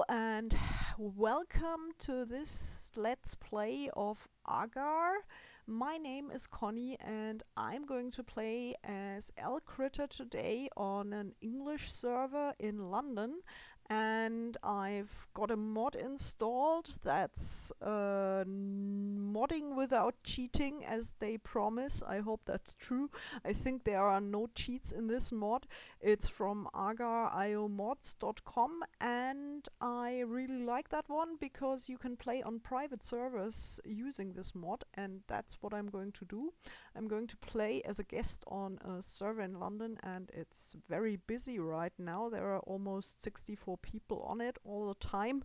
Hello and welcome to this Let's Play of Agar. My name is Connie and I'm going to play as El Critter today on an English server in London. And I've got a mod installed that's modding without cheating, as they promise. I hope that's true. I think there are no cheats in this mod. It's from agar.iomods.com and I really like that one because you can play on private servers using this mod, and that's what I'm going to do. I'm going to play as a guest on a server in London, and it's very busy right now. There are almost 64 people on it all the time.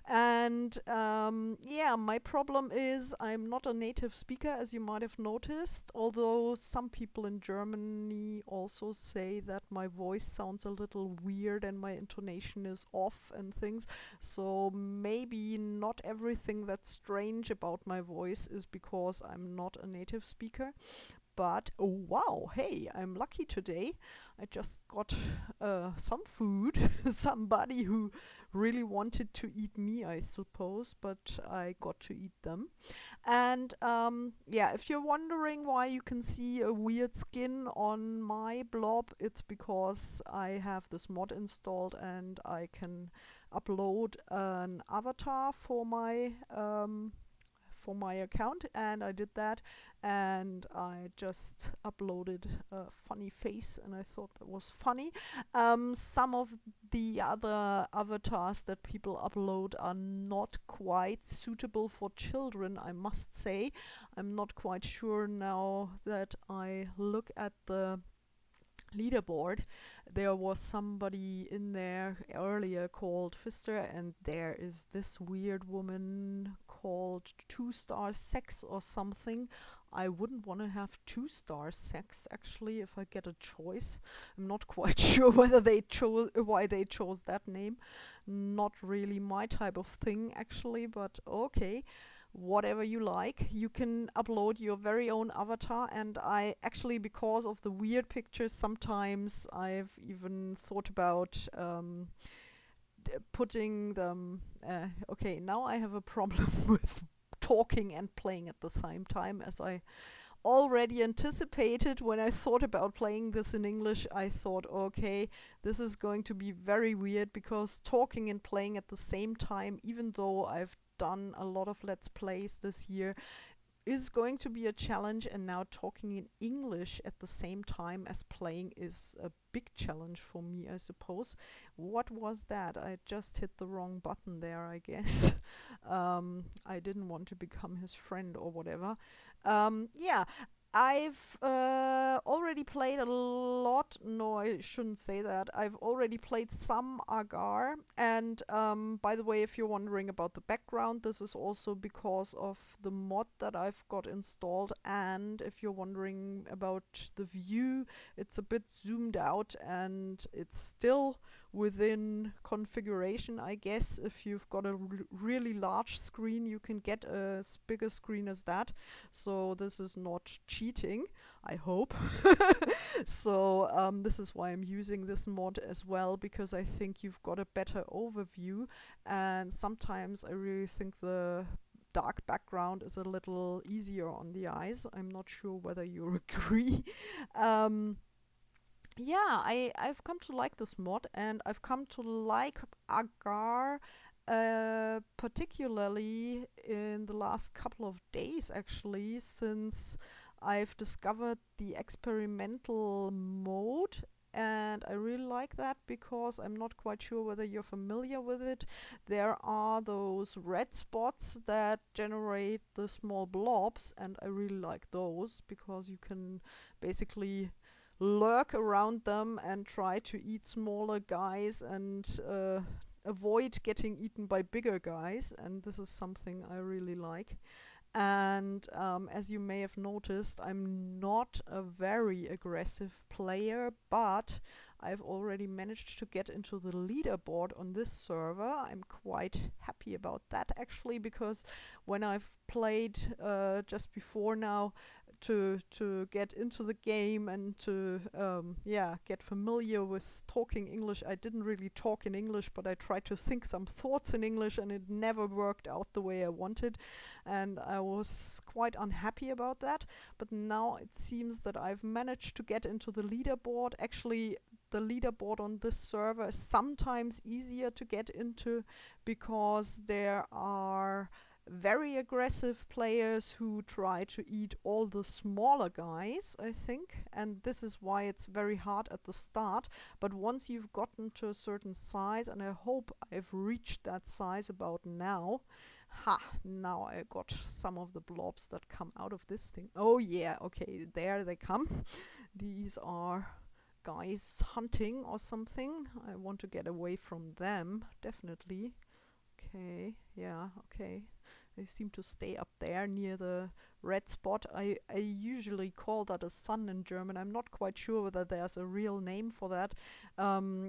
And yeah, my problem is I'm not a native speaker, as you might have noticed, although some people in Germany also say that my voice sounds a little weird and my intonation is off and things. So maybe not everything that's strange about my voice is because I'm not a native speaker. But oh wow, hey, I'm lucky today. I just got some food. Somebody who really wanted to eat me, I suppose, but I got to eat them. And yeah, if you're wondering why you can see a weird skin on my blob, it's because I have this mod installed and I can upload an avatar for my account, and I did that, and I just uploaded a funny face and I thought that was funny. Some of the other avatars that people upload are not quite suitable for children, I must say. I'm not quite sure now that I look at the leaderboard. There was somebody in there earlier called Fister, and there is this weird woman called 2-star sex or something. I wouldn't want to have 2-star sex actually if I get a choice. I'm not quite sure whether they chose why they chose that name. Not really my type of thing actually, but okay, whatever you like. You can upload your very own avatar, and I actually, because of the weird pictures, sometimes I've even thought about putting them. Okay, now I have a problem with talking and playing at the same time, as I already anticipated when I thought about playing this in English. I thought, okay, this is going to be very weird because talking and playing at the same time, even though I've done a lot of Let's Plays this year, is going to be a challenge, and now talking in English at the same time as playing is a big challenge for me, I suppose. What was that? I just hit the wrong button there, I guess. I didn't want to become his friend or whatever. Yeah, I've already played a lot. No, I shouldn't say that. I've already played some Agar. And by the way, if you're wondering about the background, this is also because of the mod that I've got installed. And if you're wondering about the view, it's a bit zoomed out and it's still within configuration, I guess. If you've got a really large screen, you can get a bigger screen as that. So this is not cheating, I hope. So this is why I'm using this mod as well, because I think you've got a better overview, and sometimes I really think the dark background is a little easier on the eyes. I'm not sure whether you agree. Yeah, I've come to like this mod, and I've come to like Agar particularly in the last couple of days actually, since I've discovered the experimental mode, and I really like that because I'm not quite sure whether you're familiar with it. There are those red spots that generate the small blobs, and I really like those because you can basically lurk around them and try to eat smaller guys and avoid getting eaten by bigger guys, and this is something I really like. And as you may have noticed, I'm not a very aggressive player, but I've already managed to get into the leaderboard on this server. I'm quite happy about that actually, because when I've played just before now, to get into the game and to get familiar with talking English. I didn't really talk in English, but I tried to think some thoughts in English, and it never worked out the way I wanted, and I was quite unhappy about that. But now it seems that I've managed to get into the leaderboard. Actually, the leaderboard on this server is sometimes easier to get into because there are very aggressive players who try to eat all the smaller guys, I think, and this is why it's very hard at the start. But once you've gotten to a certain size, and I hope I've reached that size about now. Now I got some of the blobs that come out of this thing. Oh yeah, okay, there they come. These are guys hunting or something. I want to get away from them, definitely. Okay, yeah, okay. They seem to stay up there near the red spot. I usually call that a sun in German. I'm not quite sure whether there's a real name for that.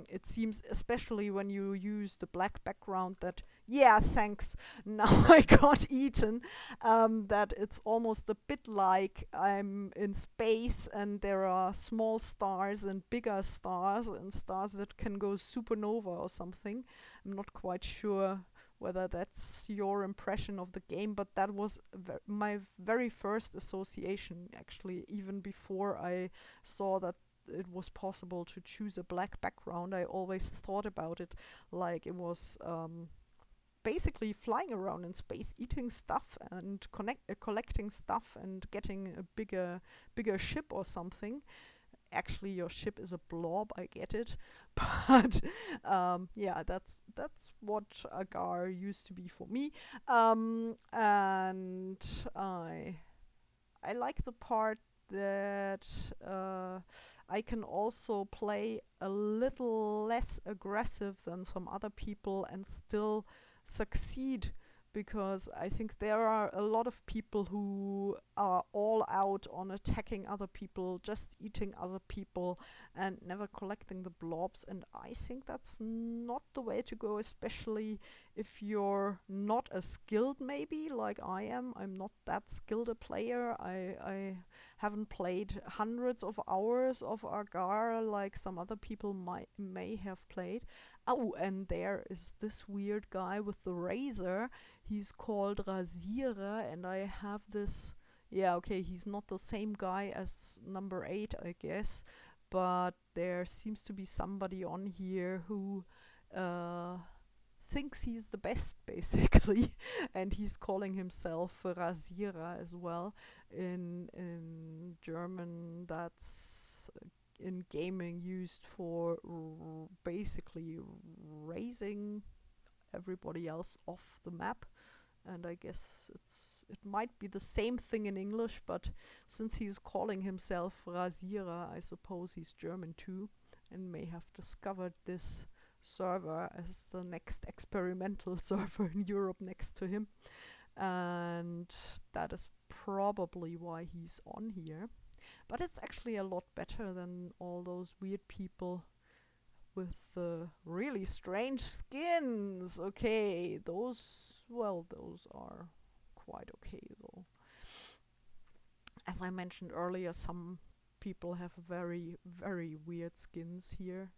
It seems, especially when you use the black background, that, yeah, thanks, now I got eaten, that it's almost a bit like I'm in space and there are small stars and bigger stars and stars that can go supernova or something. I'm not quite sure whether that's your impression of the game, but that was my very first association, actually. Even before I saw that it was possible to choose a black background, I always thought about it like it was basically flying around in space, eating stuff and collecting stuff and getting a bigger ship or something. Actually, your ship is a blob, I get it, but yeah, that's what agar used to be for me, and I like the part that I can also play a little less aggressive than some other people and still succeed, because I think there are a lot of people who are all out on attacking other people, just eating other people and never collecting the blobs, and I think that's not the way to go, especially if you're not as skilled, maybe like I am. I'm not that skilled a player. I haven't played hundreds of hours of agar like some other people may have played. Oh, and there is this weird guy with the razor. He's called Rasierer, and I have this. Yeah, okay, he's not the same guy as number 8, I guess, but there seems to be somebody on here who thinks he's the best, basically, and he's calling himself Rasierer as well. In German, that's in gaming used for basically raising everybody else off the map, and I guess it might be the same thing in English, but since he's calling himself Rasierer, I suppose he's German too, and may have discovered this server as the next experimental server in Europe next to him, and that is probably why he's on here. But it's actually a lot better than all those weird people with the really strange skins. Okay, those are quite okay though. As I mentioned earlier, some people have very, very weird skins here,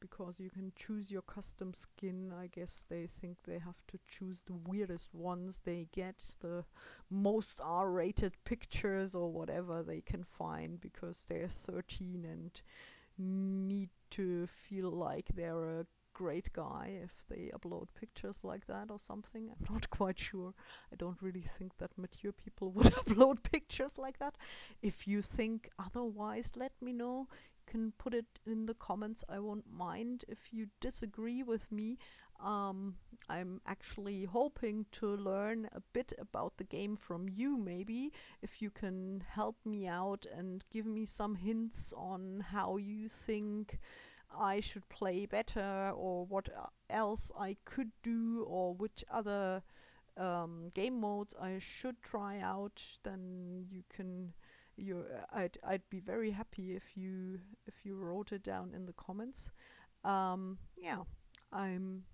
because you can choose your custom skin. I guess they think they have to choose the weirdest ones they get, the most R-rated pictures or whatever they can find, because they're 13 and need to feel like they're a great guy if they upload pictures like that or something. I'm not quite sure. I don't really think that mature people would upload pictures like that. If you think otherwise, let me know. You can put it in the comments. I won't mind if you disagree with me. I'm actually hoping to learn a bit about the game from you, maybe. If you can help me out and give me some hints on how you think I should play better, or what else I could do, or which other game modes I should try out, then you can. I'd be very happy if you wrote it down in the comments. Yeah, I'm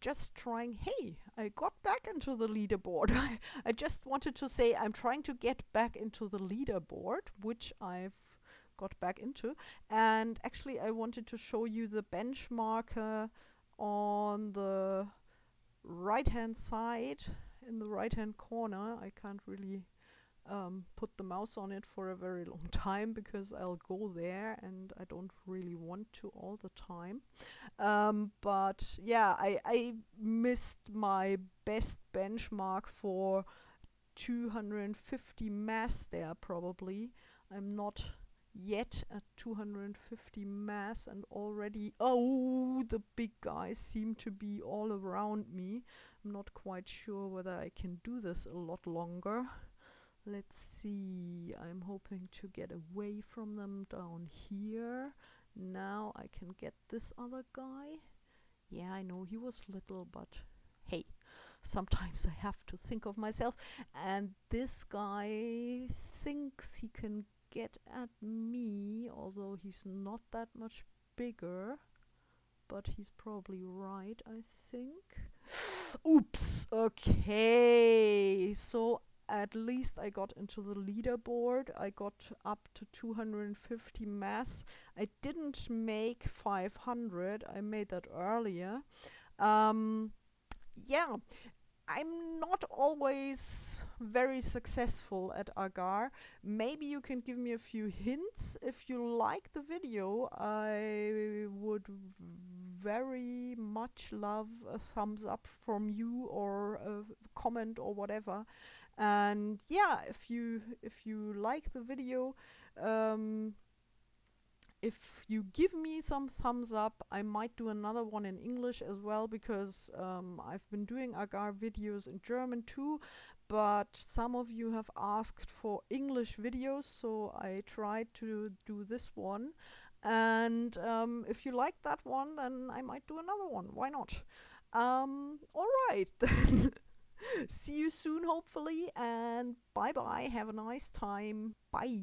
just trying. Hey, I got back into the leaderboard. I just wanted to say I'm trying to get back into the leaderboard, which I've got back into. And actually, I wanted to show you the benchmarker on the right hand side, in the right hand corner. I can't really put the mouse on it for a very long time because I'll go there and I don't really want to all the time. But yeah, I missed my best benchmark for 250 mass there probably. I'm not yet at 250 mass, and already, oh, the big guys seem to be all around me. I'm not quite sure whether I can do this a lot longer. Let's see, I'm hoping to get away from them down here. Now I can get this other guy. Yeah, I know he was little, but hey, sometimes I have to think of myself. And this guy thinks he can get at me, although he's not that much bigger. But he's probably right, I think. Oops, okay. So at least I got into the leaderboard. I got up to 250 mass. I didn't make 500. I made that earlier. Yeah, I'm not always very successful at agar. Maybe you can give me a few hints. If you like the video, I would very much love a thumbs up from you, or a comment or whatever. And yeah, if you like the video, if you give me some thumbs up, I might do another one in English as well, because I've been doing agar videos in German too, but some of you have asked for English videos, so I tried to do this one. And if you like that one, then I might do another one. Why not? All right, then. See you soon, hopefully, and bye bye. Have a nice time. Bye.